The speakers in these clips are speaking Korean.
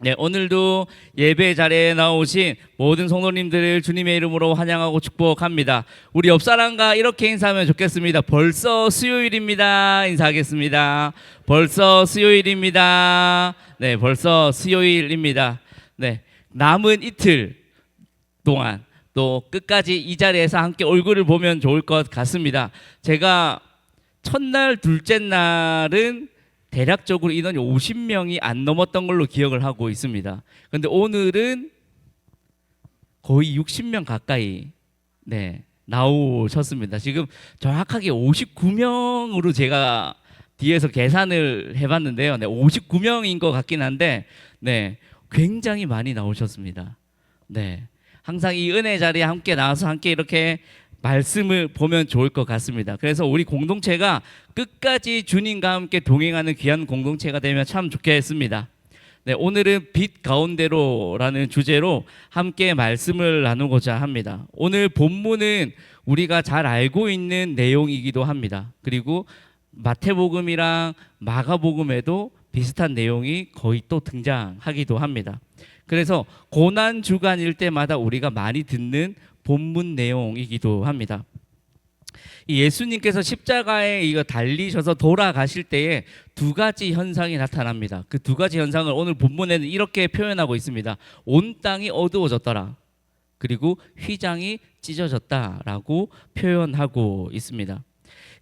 네, 오늘도 예배 자리에 나오신 모든 성도님들을 주님의 이름으로 환영하고 축복합니다. 우리 옆 사람과 이렇게 인사하면 좋겠습니다. 벌써 수요일입니다. 인사하겠습니다. 벌써 수요일입니다. 네, 벌써 수요일입니다. 네, 남은 이틀 동안 또 끝까지 이 자리에서 함께 얼굴을 보면 좋을 것 같습니다. 제가 첫날, 둘째 날은 대략적으로 인원이 50명이 안 넘었던 걸로 기억을 하고 있습니다. 그런데 오늘은 거의 60명 가까이 나오셨습니다. 지금 정확하게 59명으로 제가 뒤에서 계산을 해봤는데요. 59명인 것 같긴 한데 굉장히 많이 나오셨습니다. 항상 이 은혜 자리에 함께 나와서 함께 이렇게 말씀을 보면 좋을 것 같습니다. 그래서 우리 공동체가 끝까지 주님과 함께 동행하는 귀한 공동체가 되면 참 좋겠습니다. 오늘은 빛 가운데로라는 주제로 함께 말씀을 나누고자 합니다. 오늘 본문은 우리가 잘 알고 있는 내용이기도 합니다. 그리고 마태복음이랑 마가복음에도 비슷한 내용이 거의 또 등장하기도 합니다. 그래서 고난 주간일 때마다 우리가 많이 듣는 본문 내용이기도 합니다. 예수님께서 십자가에 이거 달리셔서 돌아가실 때에 두 가지 현상이 나타납니다. 그 두 가지 현상을 오늘 본문에는 이렇게 표현하고 있습니다. 온 땅이 어두워졌더라. 그리고 휘장이 찢어졌다라고 표현하고 있습니다.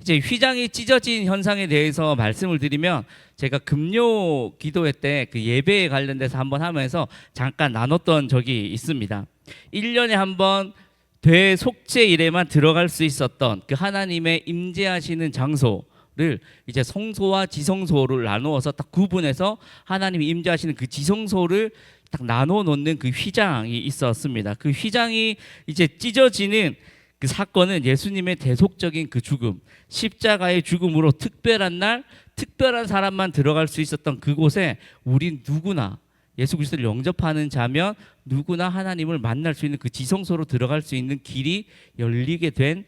이제 휘장이 찢어진 현상에 대해서 말씀을 드리면 제가 금요 기도회 때 그 예배에 관련돼서 한번 하면서 잠깐 나눴던 적이 있습니다. 1년에 한번 대속죄일에만 들어갈 수 있었던 그 하나님의 임재하시는 장소를 이제 성소와 지성소를 나누어서 딱 구분해서 하나님이 임재하시는 그 지성소를 딱 나눠 놓는 그 휘장이 있었습니다. 그 휘장이 이제 찢어지는 그 사건은 예수님의 대속적인 그 죽음, 십자가의 죽음으로 특별한 날, 특별한 사람만 들어갈 수 있었던 그곳에 우린 누구나 예수 그리스도를 영접하는 자면 누구나 하나님을 만날 수 있는 그 지성소로 들어갈 수 있는 길이 열리게 된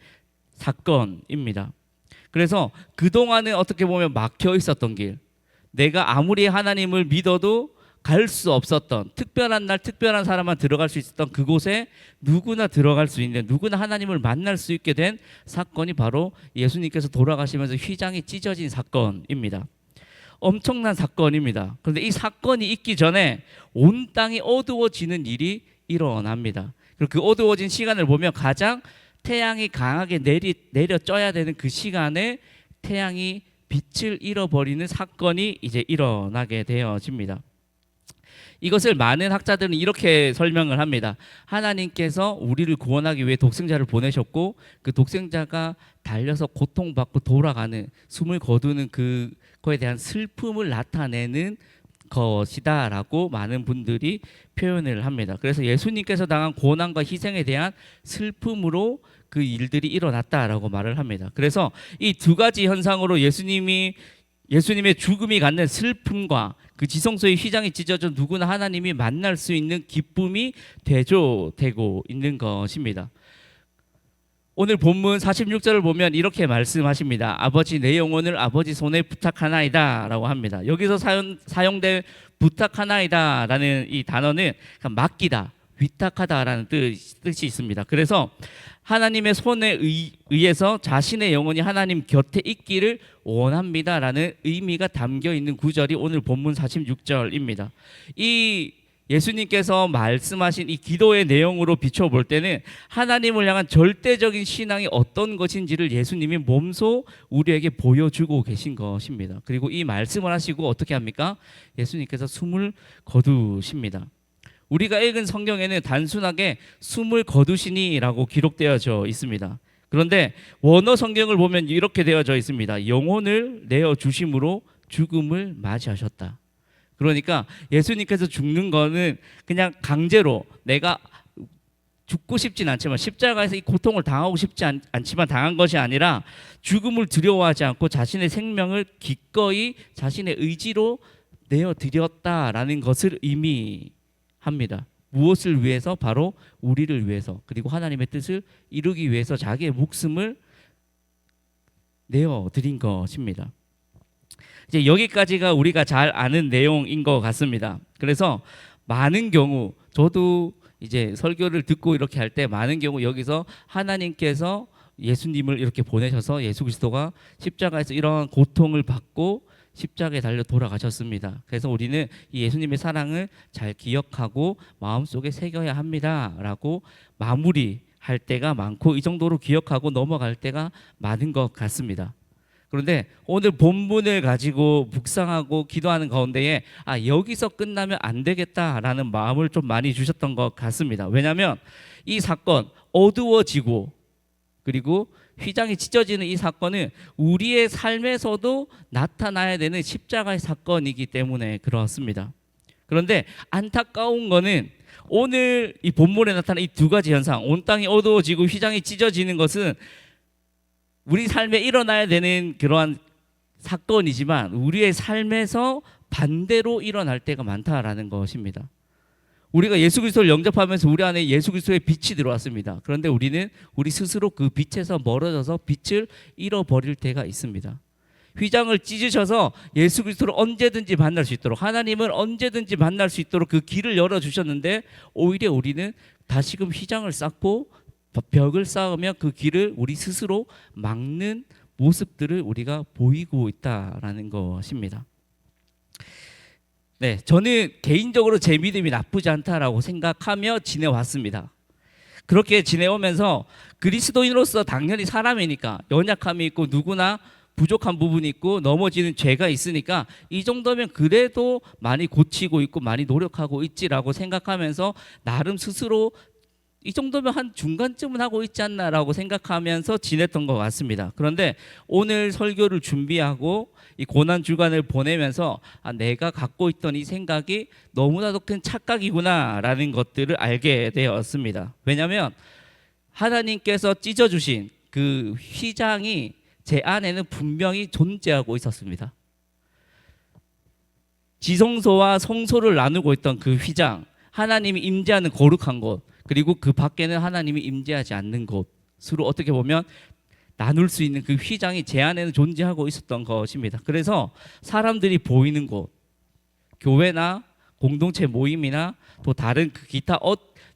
사건입니다. 그래서 그동안은 어떻게 보면 막혀 있었던 길, 내가 아무리 하나님을 믿어도 갈 수 없었던 특별한 날 특별한 사람만 들어갈 수 있었던 그곳에 누구나 들어갈 수 있는, 누구나 하나님을 만날 수 있게 된 사건이 바로 예수님께서 돌아가시면서 휘장이 찢어진 사건입니다. 엄청난 사건입니다. 그런데 이 사건이 있기 전에 온 땅이 어두워지는 일이 일어납니다. 그리고 그 어두워진 시간을 보면 가장 태양이 강하게 내려쪄야 되는 그 시간에 태양이 빛을 잃어버리는 사건이 이제 일어나게 되어집니다. 이것을 많은 학자들은 이렇게 설명을 합니다. 하나님께서 우리를 구원하기 위해 독생자를 보내셨고 그 독생자가 달려서 고통받고 돌아가는, 숨을 거두는 그거에 대한 슬픔을 나타내는 것이다 라고 많은 분들이 표현을 합니다. 그래서 예수님께서 당한 고난과 희생에 대한 슬픔으로 그 일들이 일어났다라고 말을 합니다. 그래서 이 두 가지 현상으로 예수님의 죽음이 갖는 슬픔과 그 지성소의 휘장이 찢어져 누구나 하나님이 만날 수 있는 기쁨이 대조되고 있는 것입니다. 오늘 본문 46절을 보면 이렇게 말씀하십니다. 아버지, 내 영혼을 아버지 손에 부탁하나이다 라고 합니다. 여기서 사용된 부탁하나이다 라는 이 단어는 맡기다, 위탁하다라는 뜻이 있습니다. 그래서 하나님의 손에 의해서 자신의 영혼이 하나님 곁에 있기를 원합니다라는 의미가 담겨 있는 구절이 오늘 본문 46절입니다. 이 예수님께서 말씀하신 이 기도의 내용으로 비춰볼 때는 하나님을 향한 절대적인 신앙이 어떤 것인지를 예수님이 몸소 우리에게 보여주고 계신 것입니다. 그리고 이 말씀을 하시고 어떻게 합니까? 예수님께서 숨을 거두십니다. 우리가 읽은 성경에는 단순하게 숨을 거두시니라고 기록되어져 있습니다. 그런데 원어 성경을 보면 이렇게 되어져 있습니다. 영혼을 내어주심으로 죽음을 맞이하셨다. 그러니까 예수님께서 죽는 거는 그냥 강제로, 내가 죽고 싶진 않지만 십자가에서 이 고통을 당하고 싶지 않지만 당한 것이 아니라 죽음을 두려워하지 않고 자신의 생명을 기꺼이 자신의 의지로 내어드렸다라는 것을 의미합니다. 무엇을 위해서? 바로 우리를 위해서, 그리고 하나님의 뜻을 이루기 위해서 자기의 목숨을 내어드린 것입니다. 이제 여기까지가 우리가 잘 아는 내용인 것 같습니다. 그래서 많은 경우 저도 이제 설교를 듣고 이렇게 할 때 많은 경우 여기서 하나님께서 예수님을 이렇게 보내셔서 예수 그리스도가 십자가에서 이러한 고통을 받고 십자가에 달려 돌아가셨습니다. 그래서 우리는 이 예수님의 사랑을 잘 기억하고 마음속에 새겨야 합니다라고 마무리할 때가 많고 이 정도로 기억하고 넘어갈 때가 많은 것 같습니다. 그런데 오늘 본문을 가지고 묵상하고 기도하는 가운데에 여기서 끝나면 안 되겠다라는 마음을 좀 많이 주셨던 것 같습니다. 왜냐하면 이 사건 어두워지고 그리고 휘장이 찢어지는 이 사건은 우리의 삶에서도 나타나야 되는 십자가의 사건이기 때문에 그렇습니다. 그런데 안타까운 거는 오늘 이 본문에 나타난 이 두 가지 현상, 온 땅이 어두워지고 휘장이 찢어지는 것은 우리 삶에 일어나야 되는 그러한 사건이지만 우리의 삶에서 반대로 일어날 때가 많다라는 것입니다. 우리가 예수 그리스도를 영접하면서 우리 안에 예수 그리스도의 빛이 들어왔습니다. 그런데 우리는 우리 스스로 그 빛에서 멀어져서 빛을 잃어버릴 때가 있습니다. 휘장을 찢으셔서 예수 그리스도를 언제든지 만날 수 있도록, 하나님을 언제든지 만날 수 있도록 그 길을 열어주셨는데 오히려 우리는 다시금 휘장을 쌓고 벽을 쌓으며 그 길을 우리 스스로 막는 모습들을 우리가 보이고 있다라는 것입니다. 네, 저는 개인적으로 제 믿음이 나쁘지 않다라고 생각하며 지내왔습니다. 그렇게 지내오면서 그리스도인으로서 당연히 사람이니까 연약함이 있고 누구나 부족한 부분이 있고 넘어지는 죄가 있으니까 이 정도면 그래도 많이 고치고 있고 많이 노력하고 있지라고 생각하면서 나름 스스로 이 정도면 한 중간쯤은 하고 있지 않나라고 생각하면서 지냈던 것 같습니다. 그런데 오늘 설교를 준비하고 이 고난 주간을 보내면서 내가 갖고 있던 이 생각이 너무나도 큰 착각이구나라는 것들을 알게 되었습니다. 왜냐하면 하나님께서 찢어주신 그 휘장이 제 안에는 분명히 존재하고 있었습니다. 지성소와 성소를 나누고 있던 그 휘장, 하나님이 임재하는 거룩한 곳, 그리고 그 밖에는 하나님이 임재하지 않는 곳으로 어떻게 보면 나눌 수 있는 그 휘장이 제 안에는 존재하고 있었던 것입니다. 그래서 사람들이 보이는 곳, 교회나 공동체 모임이나 또 다른 그 기타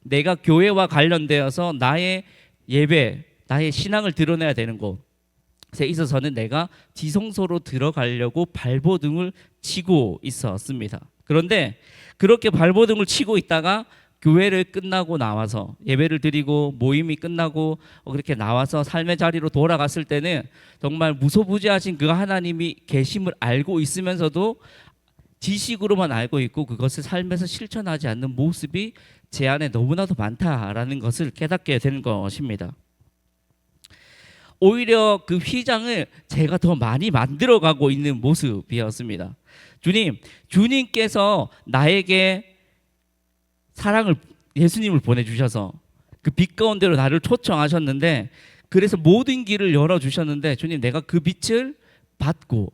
내가 교회와 관련되어서 나의 예배, 나의 신앙을 드러내야 되는 곳에 있어서는 내가 지성소로 들어가려고 발버둥을 치고 있었습니다. 그런데 그렇게 발버둥을 치고 있다가 교회를 끝나고 나와서 예배를 드리고 모임이 끝나고 그렇게 나와서 삶의 자리로 돌아갔을 때는 정말 무소부지하신 그 하나님이 계심을 알고 있으면서도 지식으로만 알고 있고 그것을 삶에서 실천하지 않는 모습이 제 안에 너무나도 많다라는 것을 깨닫게 되는 것입니다. 오히려 그 휘장을 제가 더 많이 만들어가고 있는 모습이었습니다. 주님께서 나에게 사랑을 예수님을 보내주셔서 그 빛 가운데로 나를 초청하셨는데 그래서 모든 길을 열어주셨는데 주님 내가 그 빛을 받고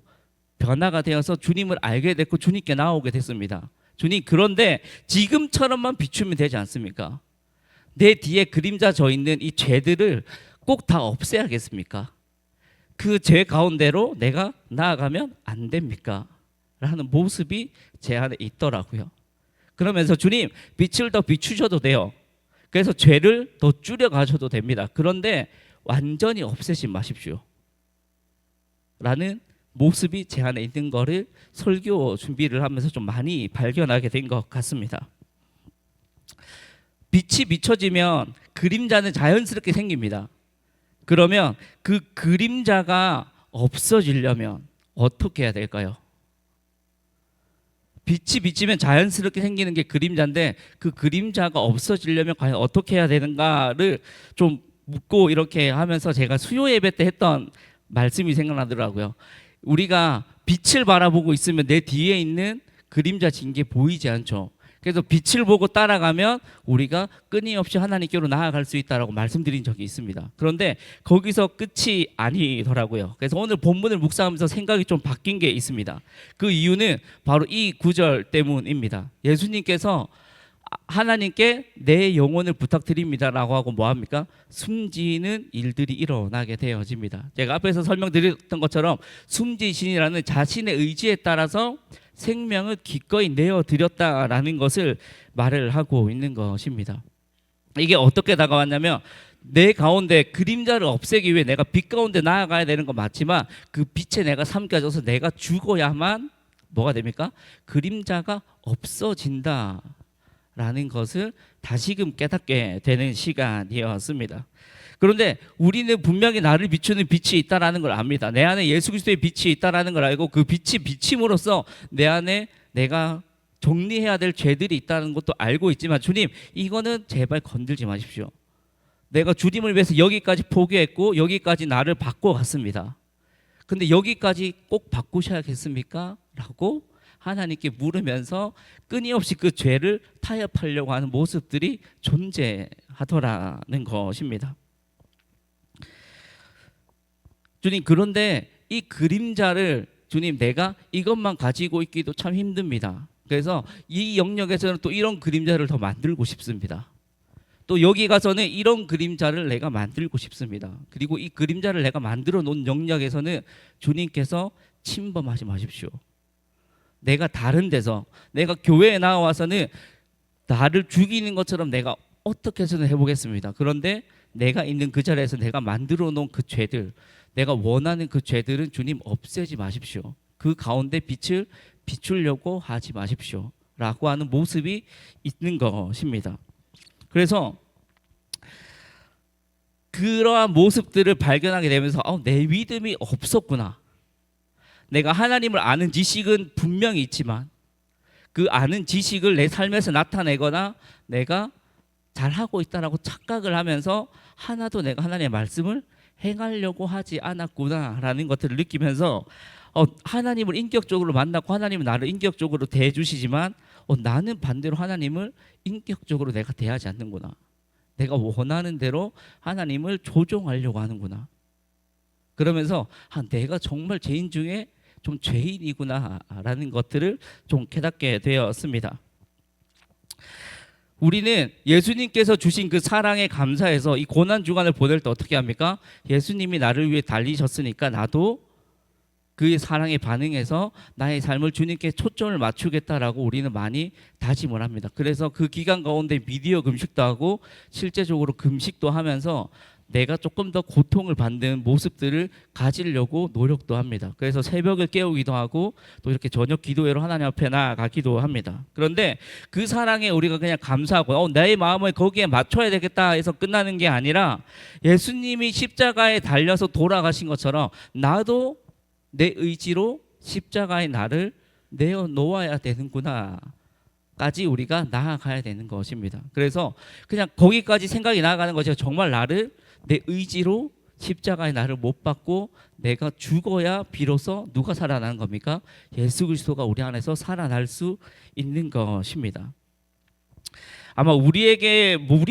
변화가 되어서 주님을 알게 됐고 주님께 나오게 됐습니다. 주님 그런데 지금처럼만 비추면 되지 않습니까? 내 뒤에 그림자 져 있는 이 죄들을 꼭 다 없애야겠습니까? 그 죄 가운데로 내가 나아가면 안 됩니까? 라는 모습이 제 안에 있더라고요. 그러면서 주님 빛을 더 비추셔도 돼요. 그래서 죄를 더 줄여 가셔도 됩니다. 그런데 완전히 없애지 마십시오. 라는 모습이 제 안에 있는 거를 설교 준비를 하면서 좀 많이 발견하게 된 것 같습니다. 빛이 비춰지면 그림자는 자연스럽게 생깁니다. 그러면 그 그림자가 없어지려면 어떻게 해야 될까요? 빛이 비치면 자연스럽게 생기는 게 그림자인데 그 그림자가 없어지려면 과연 어떻게 해야 되는가를 좀 묻고 이렇게 하면서 제가 수요 예배 때 했던 말씀이 생각나더라고요. 우리가 빛을 바라보고 있으면 내 뒤에 있는 그림자 진 게 보이지 않죠. 그래서 빛을 보고 따라가면 우리가 끊임없이 하나님께로 나아갈 수 있다라고 말씀드린 적이 있습니다. 그런데 거기서 끝이 아니더라고요. 그래서 오늘 본문을 묵상하면서 생각이 좀 바뀐 게 있습니다. 그 이유는 바로 이 구절 때문입니다. 예수님께서 하나님께 내 영혼을 부탁드립니다라고 하고 뭐 합니까? 숨지는 일들이 일어나게 되어집니다. 제가 앞에서 설명드렸던 것처럼 숨지신이라는 자신의 의지에 따라서 생명을 기꺼이 내어드렸다라는 것을 말을 하고 있는 것입니다. 이게 어떻게 다가왔냐면 내 가운데 그림자를 없애기 위해 내가 빛 가운데 나아가야 되는 건 맞지만 그 빛에 내가 삼켜져서 내가 죽어야만 뭐가 됩니까? 그림자가 없어진다 라는 것을 다시금 깨닫게 되는 시간이었습니다. 그런데 우리는 분명히 나를 비추는 빛이 있다라는 걸 압니다. 내 안에 예수 그리스도의 빛이 있다라는 걸 알고 그 빛이 비침으로써 내 안에 내가 정리해야 될 죄들이 있다는 것도 알고 있지만 주님 이거는 제발 건들지 마십시오. 내가 주님을 위해서 여기까지 포기했고 여기까지 나를 바꿔갔습니다. 근데 여기까지 꼭 바꾸셔야겠습니까? 라고 하나님께 물으면서 끊임없이 그 죄를 타협하려고 하는 모습들이 존재하더라는 것입니다. 주님, 그런데 이 그림자를 주님 내가 이것만 가지고 있기도 참 힘듭니다. 그래서 이 영역에서는 또 이런 그림자를 더 만들고 싶습니다. 또 여기 가서는 이런 그림자를 내가 만들고 싶습니다. 그리고 이 그림자를 내가 만들어 놓은 영역에서는 주님께서 침범하지 마십시오. 내가 다른 데서 내가 교회에 나와서는 나를 죽이는 것처럼 내가 어떻게 해서든 해보겠습니다. 그런데 내가 있는 그 자리에서 내가 만들어 놓은 그 죄들, 내가 원하는 그 죄들은 주님 없애지 마십시오. 그 가운데 빛을 비추려고 하지 마십시오. 라고 하는 모습이 있는 것입니다. 그래서 그러한 모습들을 발견하게 되면서 내 믿음이 없었구나. 내가 하나님을 아는 지식은 분명히 있지만 그 아는 지식을 내 삶에서 나타내거나 내가 잘하고 있다라고 착각을 하면서 하나도 내가 하나님의 말씀을 행하려고 하지 않았구나라는 것들을 느끼면서 하나님을 인격적으로 만났고 하나님은 나를 인격적으로 대해주시지만 나는 반대로 하나님을 인격적으로 내가 대하지 않는구나. 내가 원하는 대로 하나님을 조종하려고 하는구나. 그러면서 내가 정말 죄인 중에 좀 죄인이구나라는 것들을 좀 깨닫게 되었습니다. 우리는 예수님께서 주신 그 사랑에 감사해서 이 고난 주간을 보낼 때 어떻게 합니까? 예수님이 나를 위해 달리셨으니까 나도 그의 사랑에 반응해서 나의 삶을 주님께 초점을 맞추겠다라고 우리는 많이 다짐을 합니다. 그래서 그 기간 가운데 미디어 금식도 하고 실제적으로 금식도 하면서 내가 조금 더 고통을 받는 모습들을 가지려고 노력도 합니다. 그래서 새벽을 깨우기도 하고 또 이렇게 저녁 기도회로 하나님 앞에 나아가기도 합니다. 그런데 그 사랑에 우리가 그냥 감사하고 내 마음을 거기에 맞춰야 되겠다 해서 끝나는 게 아니라 예수님이 십자가에 달려서 돌아가신 것처럼 나도 내 의지로 십자가에 나를 내어놓아야 되는구나 까지 우리가 나아가야 되는 것입니다. 그래서 그냥 거기까지 생각이 나아가는 것이 정말 나를 내 의지로 십자가에 나를 못 박고 내가 죽어야 비로소 누가 살아나는 겁니까? 예수 그리스도가 우리 안에서 살아날 수 있는 것입니다. 아마 우리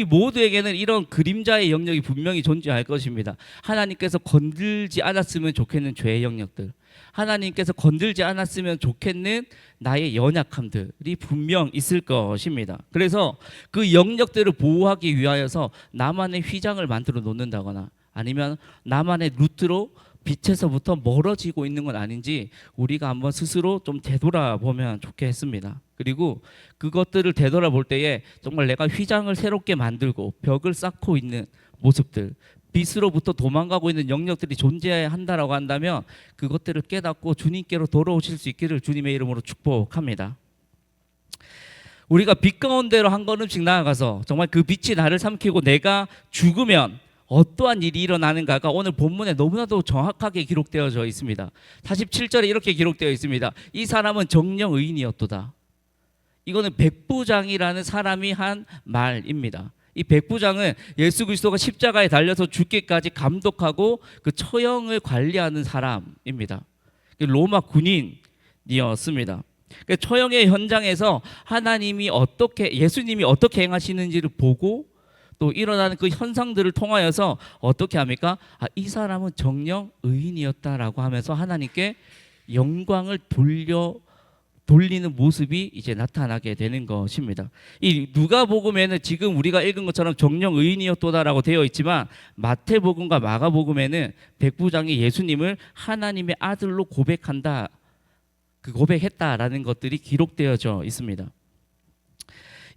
모두에게는 이런 그림자의 영역이 분명히 존재할 것입니다. 하나님께서 건들지 않았으면 좋겠는 죄의 영역들, 하나님께서 건들지 않았으면 좋겠는 나의 연약함들이 분명 있을 것입니다. 그래서 그 영역들을 보호하기 위하여서 나만의 휘장을 만들어 놓는다거나 아니면 나만의 루트로 빛에서부터 멀어지고 있는 건 아닌지 우리가 한번 스스로 좀 되돌아보면 좋겠습니다. 그리고 그것들을 되돌아볼 때에 정말 내가 휘장을 새롭게 만들고 벽을 쌓고 있는 모습들, 빛으로부터 도망가고 있는 영역들이 존재한다라고 한다면 그것들을 깨닫고 주님께로 돌아오실 수 있기를 주님의 이름으로 축복합니다. 우리가 빛 가운데로 한 걸음씩 나아가서 정말 그 빛이 나를 삼키고 내가 죽으면 어떠한 일이 일어나는가가 오늘 본문에 너무나도 정확하게 기록되어져 있습니다. 47절에 이렇게 기록되어 있습니다. 이 사람은 정령 의인이었도다. 이거는 백부장이라는 사람이 한 말입니다. 이 백부장은 예수 그리스도가 십자가에 달려서 죽기까지 감독하고 그 처형을 관리하는 사람입니다. 로마 군인이었습니다. 처형의 현장에서 예수님이 어떻게 행하시는지를 보고 또 일어나는 그 현상들을 통하여서 어떻게 합니까? 이 사람은 정녕 의인이었다라고 하면서 하나님께 영광을 돌리는 모습이 이제 나타나게 되는 것입니다. 이 누가복음에는 지금 우리가 읽은 것처럼 정령 의인이었도다라고 되어 있지만 마태복음과 마가복음에는 백부장이 예수님을 하나님의 아들로 고백한다, 그 고백했다라는 것들이 기록되어져 있습니다.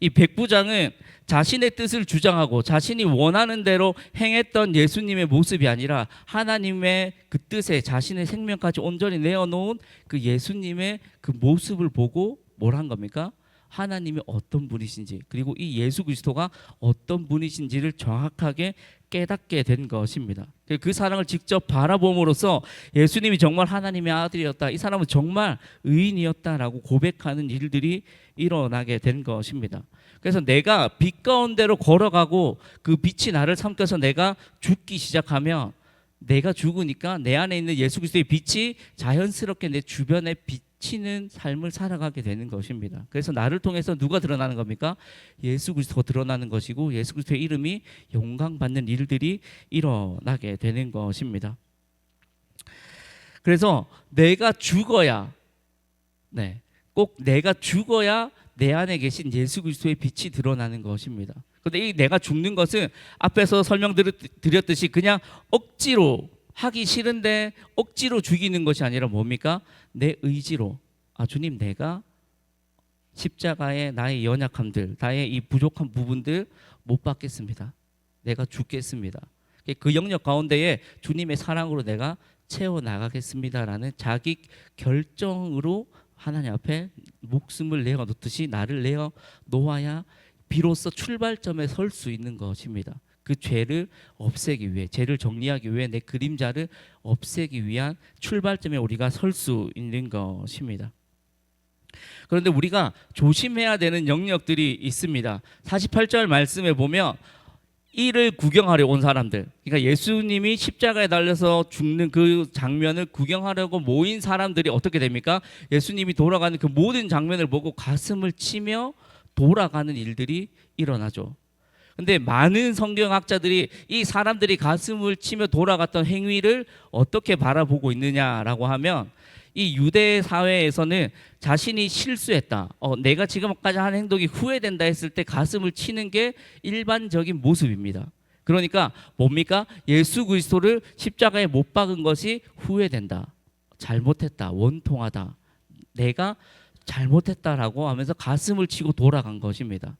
이 백부장은 자신의 뜻을 주장하고 자신이 원하는 대로 행했던 예수님의 모습이 아니라 하나님의 그 뜻에 자신의 생명까지 온전히 내어놓은 그 예수님의 그 모습을 보고 뭘 한 겁니까? 하나님이 어떤 분이신지, 그리고 이 예수 그리스도가 어떤 분이신지를 정확하게 깨닫게 된 것입니다. 그 사랑을 직접 바라봄으로써 예수님이 정말 하나님의 아들이었다, 이 사람은 정말 의인이었다라고 고백하는 일들이 일어나게 된 것입니다. 그래서 내가 빛 가운데로 걸어가고 그 빛이 나를 삼켜서 내가 죽기 시작하면, 내가 죽으니까 내 안에 있는 예수 그리스도의 빛이 자연스럽게 내 주변에 비치는 삶을 살아가게 되는 것입니다. 그래서 나를 통해서 누가 드러나는 겁니까? 예수 그리스도가 드러나는 것이고, 예수 그리스도의 이름이 영광받는 일들이 일어나게 되는 것입니다. 그래서 내가 죽어야, 꼭 내가 죽어야 내 안에 계신 예수 그리스도의 빛이 드러나는 것입니다. 그런데 이 내가 죽는 것은 앞에서 설명드렸듯이 그냥 억지로 하기 싫은데 억지로 죽이는 것이 아니라 뭡니까? 내 의지로, 주님, 내가 십자가에 나의 연약함들, 나의 이 부족한 부분들 못 받겠습니다. 내가 죽겠습니다. 그 영역 가운데에 주님의 사랑으로 내가 채워나가겠습니다라는 자기 결정으로 하나님 앞에 목숨을 내어놓듯이 나를 내어놓아야 비로소 출발점에 설 수 있는 것입니다. 그 죄를 없애기 위해, 죄를 정리하기 위해, 내 그림자를 없애기 위한 출발점에 우리가 설 수 있는 것입니다. 그런데 우리가 조심해야 되는 영역들이 있습니다. 48절 말씀에 보면 이를 구경하려 온 사람들, 그러니까 예수님이 십자가에 달려서 죽는 그 장면을 구경하려고 모인 사람들이 어떻게 됩니까? 예수님이 돌아가는 그 모든 장면을 보고 가슴을 치며 돌아가는 일들이 일어나죠. 근데 많은 성경학자들이 이 사람들이 가슴을 치며 돌아갔던 행위를 어떻게 바라보고 있느냐라고 하면, 이 유대 사회에서는 자신이 실수했다, 내가 지금까지 한 행동이 후회된다 했을 때 가슴을 치는 게 일반적인 모습입니다. 그러니까 뭡니까? 예수 그리스도를 십자가에 못 박은 것이 후회된다, 잘못했다, 원통하다, 내가 잘못했다라고 하면서 가슴을 치고 돌아간 것입니다.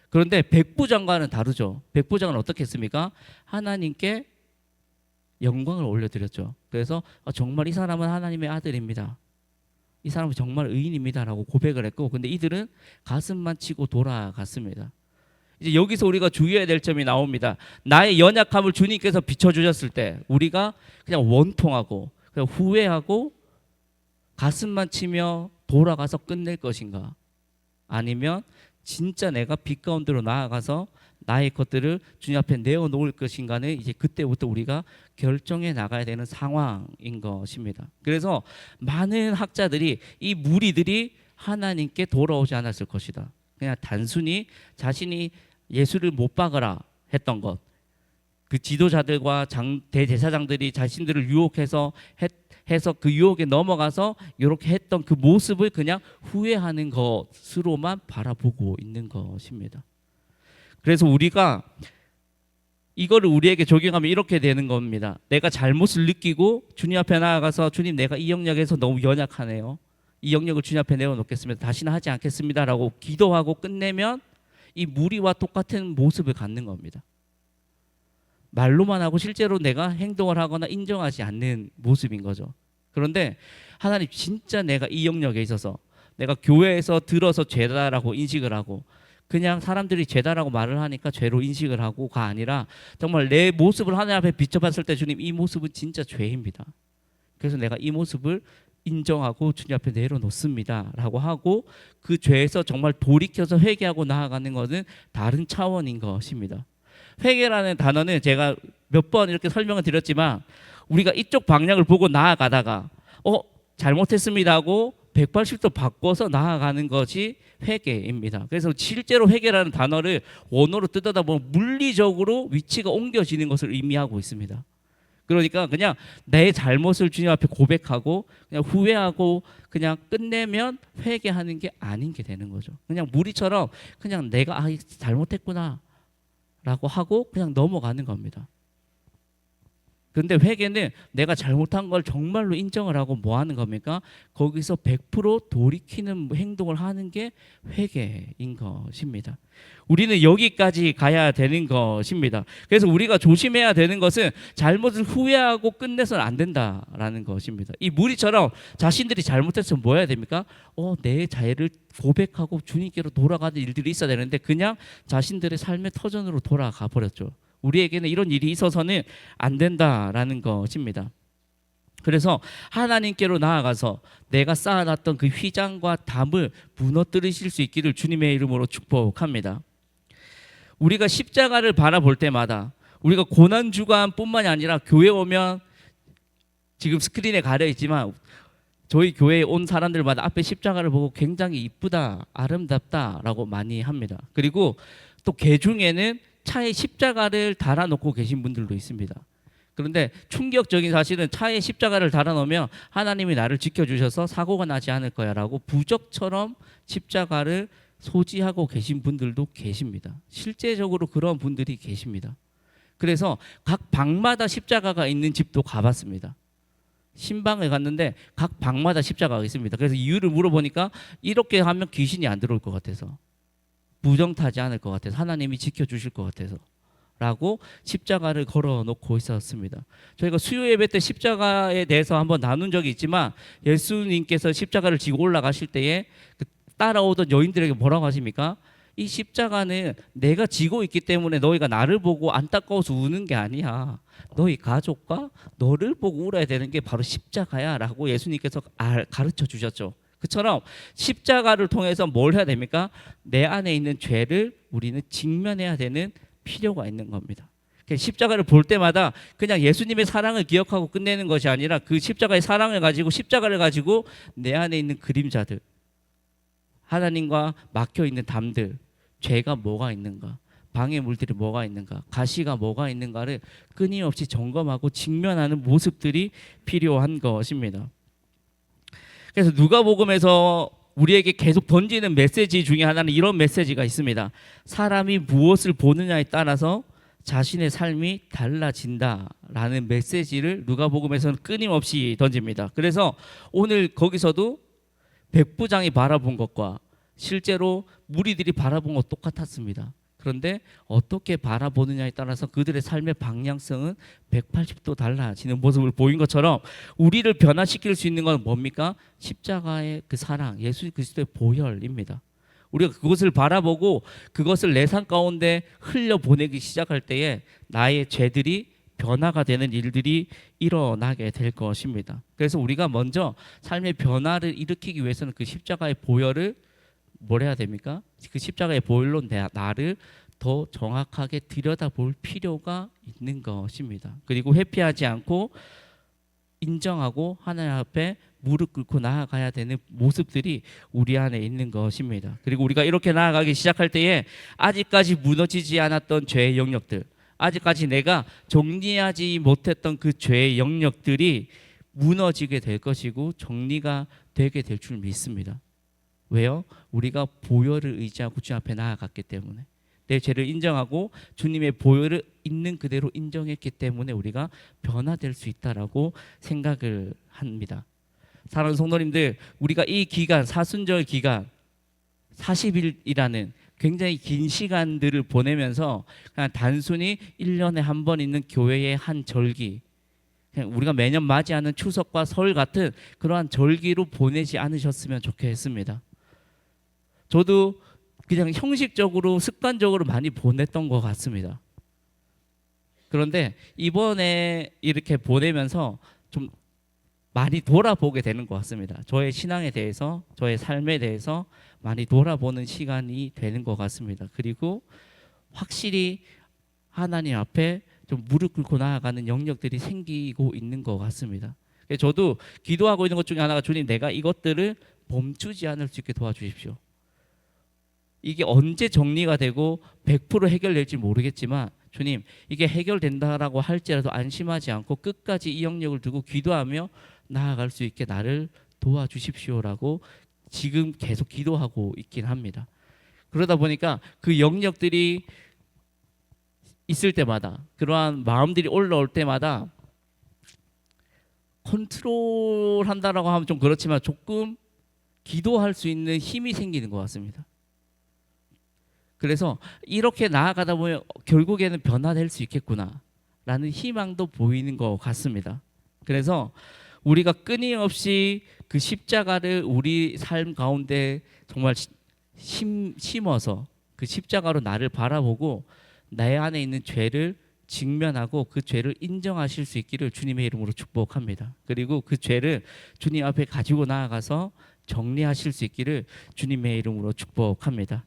그런데 백부장과는 다르죠. 백부장은 어떻게 했습니까? 하나님께 영광을 올려드렸죠. 그래서 정말 이 사람은 하나님의 아들입니다, 이 사람은 정말 의인입니다라고 고백을 했고, 근데 이들은 가슴만 치고 돌아갔습니다. 이제 여기서 우리가 주의해야 될 점이 나옵니다. 나의 연약함을 주님께서 비춰주셨을 때 우리가 그냥 원통하고 그냥 후회하고 가슴만 치며 돌아가서 끝낼 것인가, 아니면 진짜 내가 빛 가운데로 나아가서 나의 것들을 주님 앞에 내어놓을 것인가는 이제 그때부터 우리가 결정해 나가야 되는 상황인 것입니다. 그래서 많은 학자들이 이 무리들이 하나님께 돌아오지 않았을 것이다, 그냥 단순히 자신이 예수를 못 박으라 했던 것, 그 지도자들과 대제사장들이 자신들을 유혹해서 해서 그 유혹에 넘어가서 이렇게 했던 그 모습을 그냥 후회하는 것으로만 바라보고 있는 것입니다. 그래서 우리가 이거를 우리에게 적용하면 이렇게 되는 겁니다. 내가 잘못을 느끼고 주님 앞에 나아가서, 주님, 내가 이 영역에서 너무 연약하네요, 이 영역을 주님 앞에 내어놓겠습니다, 다시는 하지 않겠습니다 라고 기도하고 끝내면 이 무리와 똑같은 모습을 갖는 겁니다. 말로만 하고 실제로 내가 행동을 하거나 인정하지 않는 모습인 거죠. 그런데 하나님, 진짜 내가 이 영역에 있어서 내가 교회에서 들어서 죄다라고 인식을 하고, 그냥 사람들이 죄다라고 말을 하니까 죄로 인식을 하고가 아니라 정말 내 모습을 하나님 앞에 비춰봤을 때, 주님, 이 모습은 진짜 죄입니다, 그래서 내가 이 모습을 인정하고 주님 앞에 내려놓습니다 라고 하고, 그 죄에서 정말 돌이켜서 회개하고 나아가는 것은 다른 차원인 것입니다. 회개라는 단어는 제가 몇 번 이렇게 설명을 드렸지만, 우리가 이쪽 방향을 보고 나아가다가 잘못했습니다 하고 180도 바꿔서 나아가는 것이 회개입니다. 그래서 실제로 회개라는 단어를 원어로 뜯어다 보면 물리적으로 위치가 옮겨지는 것을 의미하고 있습니다. 그러니까 그냥 내 잘못을 주님 앞에 고백하고 그냥 후회하고 그냥 끝내면 회개하는 게 아닌 게 되는 거죠. 그냥 무리처럼 그냥 내가 잘못했구나 라고 하고 그냥 넘어가는 겁니다. 근데 회개는 내가 잘못한 걸 정말로 인정을 하고 뭐 하는 겁니까? 거기서 100% 돌이키는 행동을 하는 게 회개인 것입니다. 우리는 여기까지 가야 되는 것입니다. 그래서 우리가 조심해야 되는 것은 잘못을 후회하고 끝내서는 안 된다라는 것입니다. 이 무리처럼 자신들이 잘못했으면 뭐 해야 됩니까? 내 자해를 고백하고 주님께로 돌아가는 일들이 있어야 되는데 그냥 자신들의 삶의 터전으로 돌아가 버렸죠. 우리에게는 이런 일이 있어서는 안 된다라는 것입니다. 그래서 하나님께로 나아가서 내가 쌓아놨던 그 휘장과 담을 무너뜨리실 수 있기를 주님의 이름으로 축복합니다. 우리가 십자가를 바라볼 때마다 우리가 고난주간뿐만이 아니라 교회 오면 지금 스크린에 가려 있지만 저희 교회에 온 사람들마다 앞에 십자가를 보고 굉장히 이쁘다, 아름답다라고 많이 합니다. 그리고 또 개 중에는 차에 십자가를 달아놓고 계신 분들도 있습니다. 그런데 충격적인 사실은 차에 십자가를 달아놓으면 하나님이 나를 지켜주셔서 사고가 나지 않을 거야 라고 부적처럼 십자가를 소지하고 계신 분들도 계십니다. 실제적으로 그런 분들이 계십니다. 그래서 각 방마다 십자가가 있는 집도 가봤습니다. 신방에 갔는데 각 방마다 십자가가 있습니다. 그래서 이유를 물어보니까 이렇게 하면 귀신이 안 들어올 것 같아서, 부정타지 않을 것 같아서, 하나님이 지켜주실 것 같아서 라고 십자가를 걸어놓고 있었습니다. 저희가 수요 예배 때 십자가에 대해서 한번 나눈 적이 있지만 예수님께서 십자가를 지고 올라가실 때에 따라오던 여인들에게 뭐라고 하십니까? 이 십자가는 내가 지고 있기 때문에 너희가 나를 보고 안타까워서 우는 게 아니야. 너희 가족과 너를 보고 울어야 되는 게 바로 십자가야 라고 예수님께서 가르쳐 주셨죠. 그처럼 십자가를 통해서 뭘 해야 됩니까? 내 안에 있는 죄를 우리는 직면해야 되는 필요가 있는 겁니다. 십자가를 볼 때마다 그냥 예수님의 사랑을 기억하고 끝내는 것이 아니라 그 십자가의 사랑을 가지고 십자가를 가지고 내 안에 있는 그림자들, 하나님과 막혀 있는 담들, 죄가 뭐가 있는가, 방해물들이 뭐가 있는가, 가시가 뭐가 있는가를 끊임없이 점검하고 직면하는 모습들이 필요한 것입니다. 그래서 누가복음에서 우리에게 계속 던지는 메시지 중에 하나는 이런 메시지가 있습니다. 사람이 무엇을 보느냐에 따라서 자신의 삶이 달라진다라는 메시지를 누가복음에서는 끊임없이 던집니다. 그래서 오늘 거기서도 백부장이 바라본 것과 실제로 무리들이 바라본 것 똑같았습니다. 그런데 어떻게 바라보느냐에 따라서 그들의 삶의 방향성은 180도 달라지는 모습을 보인 것처럼 우리를 변화시킬 수 있는 건 뭡니까? 십자가의 그 사랑, 예수 그리스도의 보혈입니다. 우리가 그것을 바라보고 그것을 내 삶 가운데 흘려보내기 시작할 때에 나의 죄들이 변화가 되는 일들이 일어나게 될 것입니다. 그래서 우리가 먼저 삶의 변화를 일으키기 위해서는 그 십자가의 보혈을 뭘 해야 됩니까? 그 십자가의 보혈로 나를 더 정확하게 들여다볼 필요가 있는 것입니다. 그리고 회피하지 않고 인정하고 하나님 앞에 무릎 꿇고 나아가야 되는 모습들이 우리 안에 있는 것입니다. 그리고 우리가 이렇게 나아가기 시작할 때에 아직까지 무너지지 않았던 죄의 영역들, 아직까지 내가 정리하지 못했던 그 죄의 영역들이 무너지게 될 것이고 정리가 되게 될 줄 믿습니다. 왜요? 우리가 보혈을 의지하고 주님 앞에 나아갔기 때문에, 내 죄를 인정하고 주님의 보혈을 있는 그대로 인정했기 때문에 우리가 변화될 수 있다라고 생각을 합니다. 사랑하는 성도님들, 우리가 이 기간, 사순절 기간 40일이라는 굉장히 긴 시간들을 보내면서 그냥 단순히 1년에 한 번 있는 교회의 한 절기, 그냥 우리가 매년 맞이하는 추석과 설 같은 그러한 절기로 보내지 않으셨으면 좋겠습니다. 저도 그냥 형식적으로 습관적으로 많이 보냈던 것 같습니다. 그런데 이번에 이렇게 보내면서 좀 많이 돌아보게 되는 것 같습니다. 저의 신앙에 대해서, 저의 삶에 대해서 많이 돌아보는 시간이 되는 것 같습니다. 그리고 확실히 하나님 앞에 좀 무릎 꿇고 나아가는 영역들이 생기고 있는 것 같습니다. 저도 기도하고 있는 것 중에 하나가, 주님, 내가 이것들을 멈추지 않을 수 있게 도와주십시오. 이게 언제 정리가 되고 100% 해결될지 모르겠지만 주님 이게 해결된다라고 할지라도 안심하지 않고 끝까지 이 영역을 두고 기도하며 나아갈 수 있게 나를 도와주십시오라고 지금 계속 기도하고 있긴 합니다. 그러다 보니까 그 영역들이 있을 때마다 그러한 마음들이 올라올 때마다 컨트롤한다라고 하면 좀 그렇지만 조금 기도할 수 있는 힘이 생기는 것 같습니다. 그래서 이렇게 나아가다 보면 결국에는 변화될 수 있겠구나라는 희망도 보이는 것 같습니다. 그래서 우리가 끊임없이 그 십자가를 우리 삶 가운데 정말 심어서 그 십자가로 나를 바라보고 내 안에 있는 죄를 직면하고 그 죄를 인정하실 수 있기를 주님의 이름으로 축복합니다. 그리고 그 죄를 주님 앞에 가지고 나아가서 정리하실 수 있기를 주님의 이름으로 축복합니다.